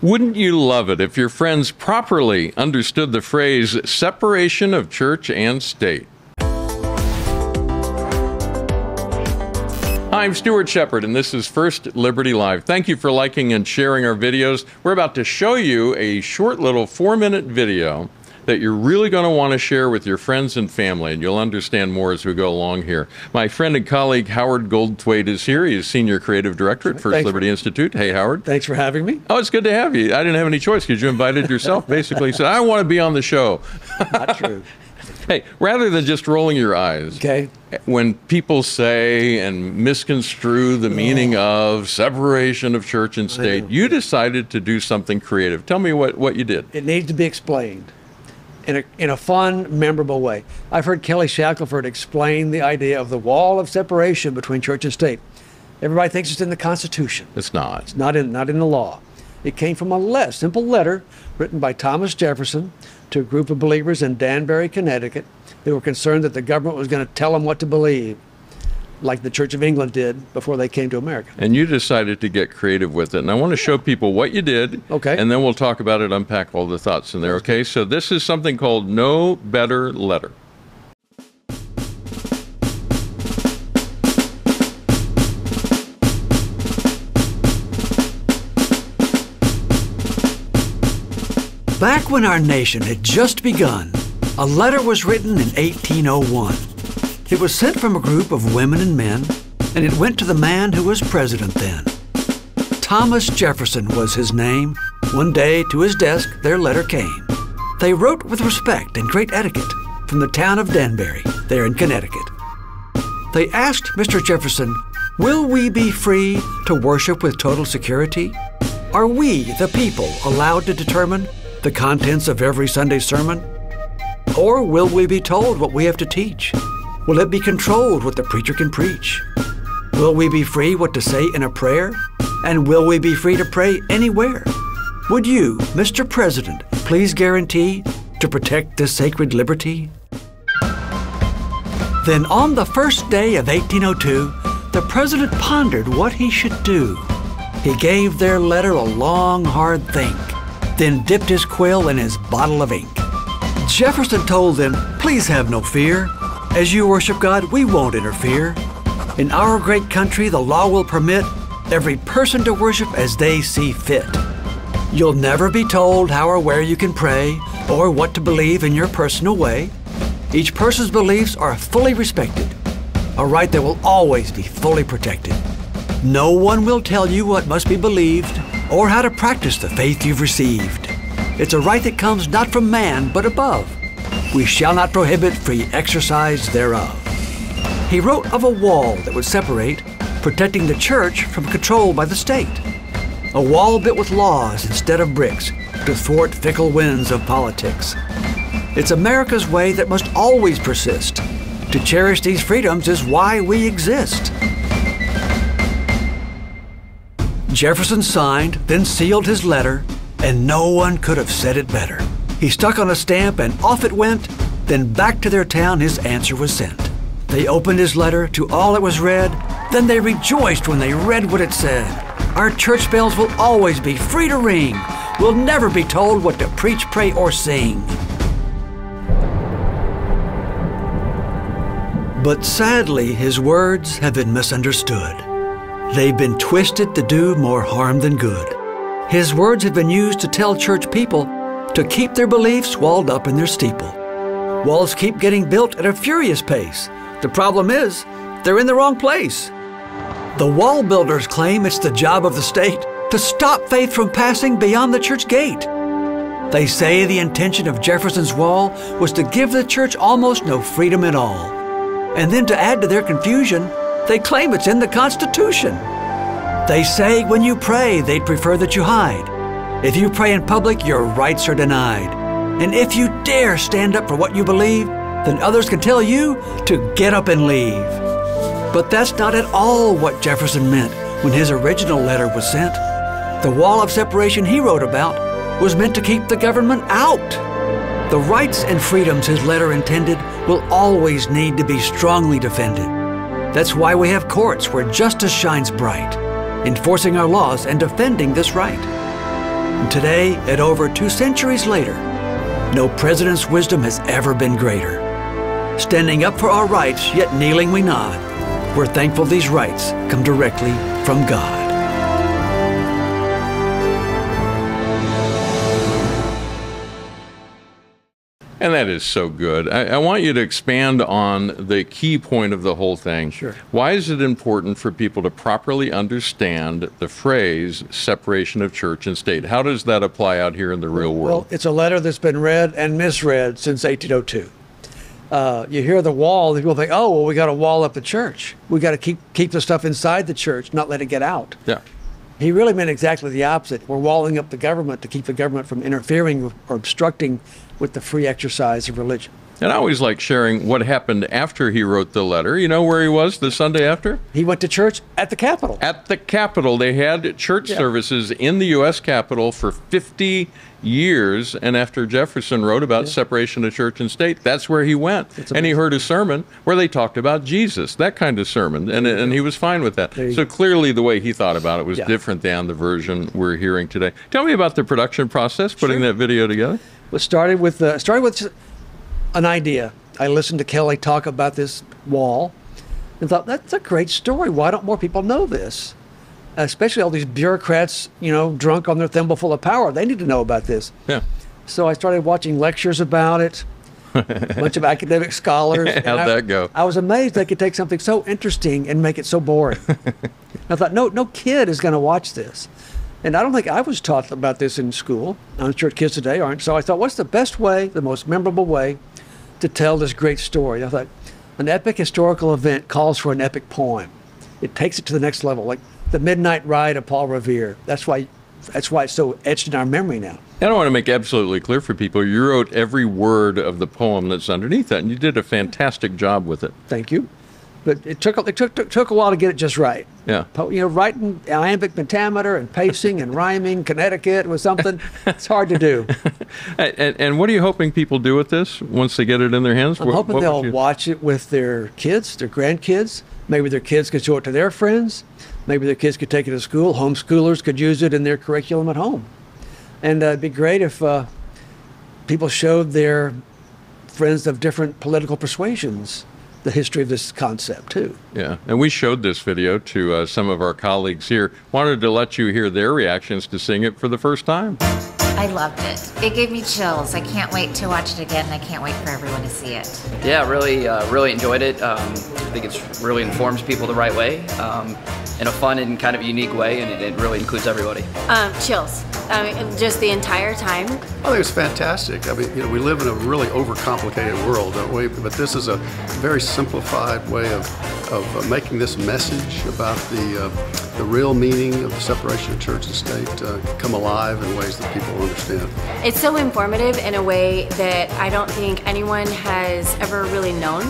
Wouldn't you love it if your friends properly understood the phrase separation of church and state? Hi, I'm Stuart Shepard, and this is First Liberty Live. Thank you for liking and sharing our videos. We're about to show you a short little 4-minute video that you're really going to want to share with your friends and family, and you'll understand more as we go along here. My friend and colleague Howard Goldthwait is here. He is Senior Creative Director at First Liberty Institute. Hey, Howard. Thanks for having me. Oh, it's good to have you. I didn't have any choice because you invited yourself, basically. You said, I want to be on the show. Not true. Hey, rather than just rolling your eyes, okay, when people say and misconstrue the meaning of separation of church and state, you decided to do something creative. Tell me what you did. It needs to be explained in a fun, memorable way. I've heard Kelly Shackelford explain the idea of the wall of separation between church and state. Everybody thinks it's in the Constitution. It's not. It's not in the law. It came from a simple letter written by Thomas Jefferson to a group of believers in Danbury, Connecticut, who were concerned that the government was going to tell them what to believe, like the Church of England did before they came to America. And you decided to get creative with it. And I want to show people what you did. Okay. And then we'll talk about it, unpack all the thoughts in there, okay? So this is something called No Better Letter. Back when our nation had just begun, a letter was written in 1801. It was sent from a group of women and men, and it went to the man who was president then. Thomas Jefferson was his name. One day, to his desk, their letter came. They wrote with respect and great etiquette from the town of Danbury, there in Connecticut. They asked Mr. Jefferson, "Will we be free to worship with total security? Are we, the people, allowed to determine the contents of every Sunday sermon? Or will we be told what we have to teach? Will it be controlled what the preacher can preach? Will we be free what to say in a prayer? And will we be free to pray anywhere? Would you, Mr. President, please guarantee to protect this sacred liberty?" Then on the first day of 1802, the president pondered what he should do. He gave their letter a long, hard think, then dipped his quill in his bottle of ink. Jefferson told them, "Please have no fear. As you worship God, we won't interfere. In our great country, the law will permit every person to worship as they see fit. You'll never be told how or where you can pray or what to believe in your personal way. Each person's beliefs are fully respected, a right that will always be fully protected. No one will tell you what must be believed or how to practice the faith you've received. It's a right that comes not from man, but above. We shall not prohibit free exercise thereof." He wrote of a wall that would separate, protecting the church from control by the state. A wall built with laws instead of bricks to thwart fickle winds of politics. It's America's way that must always persist. To cherish these freedoms is why we exist. Jefferson signed, then sealed his letter, and no one could have said it better. He stuck on a stamp and off it went, then back to their town his answer was sent. They opened his letter to all it was read, then they rejoiced when they read what it said. Our church bells will always be free to ring. We'll never be told what to preach, pray, or sing. But sadly, his words have been misunderstood. They've been twisted to do more harm than good. His words have been used to tell church people to keep their beliefs walled up in their steeple. Walls keep getting built at a furious pace. The problem is, they're in the wrong place. The wall builders claim it's the job of the state to stop faith from passing beyond the church gate. They say the intention of Jefferson's wall was to give the church almost no freedom at all. And then to add to their confusion, they claim it's in the Constitution. They say when you pray, they'd prefer that you hide. If you pray in public, your rights are denied. And if you dare stand up for what you believe, then others can tell you to get up and leave. But that's not at all what Jefferson meant when his original letter was sent. The wall of separation he wrote about was meant to keep the government out. The rights and freedoms his letter intended will always need to be strongly defended. That's why we have courts where justice shines bright, enforcing our laws and defending this right. And today, at over 2 centuries later, no president's wisdom has ever been greater. Standing up for our rights, yet kneeling we nod. We're thankful these rights come directly from God. And that is so good. I want you to expand on the key point of the whole thing. Sure. Why is it important for people to properly understand the phrase separation of church and state? How does that apply out here in the real world? Well, it's a letter that's been read and misread since 1802. You hear the wall, people think, oh, well, we got to wall up the church. We got to keep the stuff inside the church, not let it get out. Yeah. He really meant exactly the opposite. We're walling up the government to keep the government from interfering or obstructing with the free exercise of religion. And I always like sharing what happened after he wrote the letter. You know where he was the Sunday after? He went to church at the Capitol. At the Capitol. They had church services in the U.S. Capitol for 50 years. And after Jefferson wrote about separation of church and state, that's where he went. And he heard a sermon where they talked about Jesus, that kind of sermon. And he was fine with that. So clearly the way he thought about it was different than the version we're hearing today. Tell me about the production process, putting that video together. It started with an idea. I listened to Kelly talk about this wall and thought, that's a great story. Why don't more people know this? Especially all these bureaucrats, you know, drunk on their thimbleful of power. They need to know about this. Yeah. So I started watching lectures about it, a bunch of academic scholars. How'd that go? I was amazed they could take something so interesting and make it so boring. I thought, no kid is going to watch this. And I don't think I was taught about this in school. I'm sure kids today aren't. So I thought, what's the best way, the most memorable way to tell this great story? I thought, an epic historical event calls for an epic poem. It takes it to the next level, like the Midnight Ride of Paul Revere. That's why it's so etched in our memory now. And I want to make absolutely clear for people, you wrote every word of the poem that's underneath that, and you did a fantastic job with it. Thank you. But it took a while to get it just right. Yeah. You know, writing iambic pentameter and pacing and rhyming Connecticut was something it's hard to do. And what are you hoping people do with this once they get it in their hands? I'm hoping they'll watch it with their kids, their grandkids. Maybe their kids could show it to their friends. Maybe their kids could take it to school. Homeschoolers could use it in their curriculum at home. And it'd be great if people showed their friends of different political persuasions the history of this concept too. Yeah, and we showed this video to some of our colleagues here. Wanted to let you hear their reactions to seeing it for the first time. I loved it. It gave me chills. I can't wait to watch it again, and I can't wait for everyone to see it. Yeah, really enjoyed it. I think it really informs people the right way in a fun and kind of unique way, and it really includes everybody. Chills. Just the entire time. I think it's fantastic. I mean, you know, we live in a really overcomplicated world, don't we? But this is a very simplified way of making this message about the real meaning of the separation of church and state come alive in ways that people understand. It's so informative in a way that I don't think anyone has ever really known.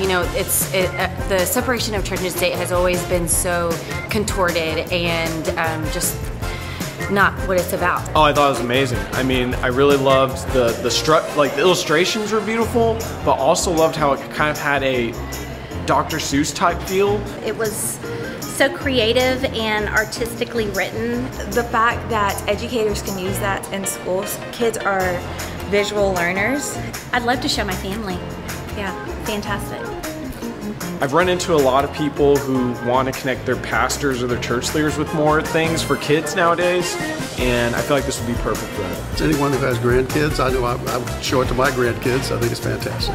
You know, the separation of church and state has always been so contorted and just not what it's about. Oh, I thought it was amazing. I mean, I really loved the illustrations were beautiful, but also loved how it kind of had a Dr. Seuss type feel. It was so creative and artistically written. The fact that educators can use that in schools, kids are visual learners. I'd love to show my family. Yeah, fantastic. I've run into a lot of people who want to connect their pastors or their church leaders with more things for kids nowadays, and I feel like this would be perfect for them. Anyone who has grandkids, I know I would show it to my grandkids. I think it's fantastic.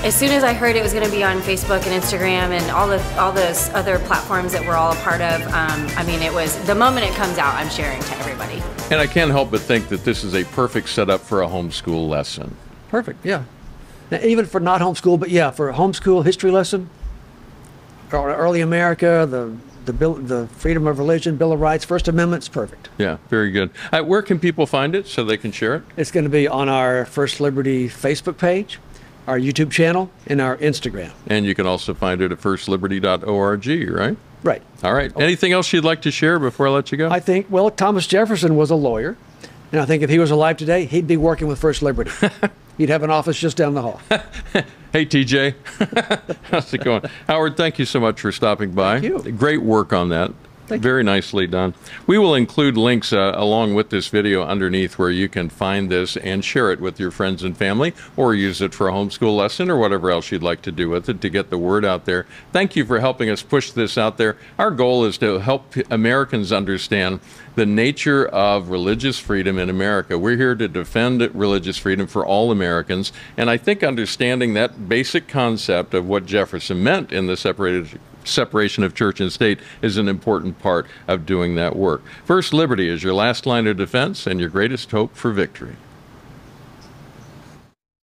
As soon as I heard it was going to be on Facebook and Instagram and all those other platforms that we're all a part of, I mean, it was the moment it comes out, I'm sharing to everybody. And I can't help but think that this is a perfect setup for a homeschool lesson. Perfect, yeah. Now, even for not homeschool, but yeah, for a homeschool history lesson, early America, the freedom of religion, Bill of Rights, First Amendment's perfect. Yeah, very good. Where can people find it so they can share it? It's going to be on our First Liberty Facebook page, our YouTube channel, and our Instagram. And you can also find it at firstliberty.org, right? Right. All right. Anything else you'd like to share before I let you go? I think, well, Thomas Jefferson was a lawyer, and I think if he was alive today, he'd be working with First Liberty. He'd have an office just down the hall. Hey, TJ. How's it going? Howard, thank you so much for stopping by. Thank you. Great work on that. Very nicely done. We will include links along with this video underneath where you can find this and share it with your friends and family, or use it for a homeschool lesson or whatever else you'd like to do with it to get the word out there. Thank you for helping us push this out there. Our goal is to help Americans understand the nature of religious freedom in America. We're here to defend religious freedom for all Americans, and I think understanding that basic concept of what Jefferson meant in the separation of church and state is an important part of doing that work. First liberty is your last line of defense and your greatest hope for victory.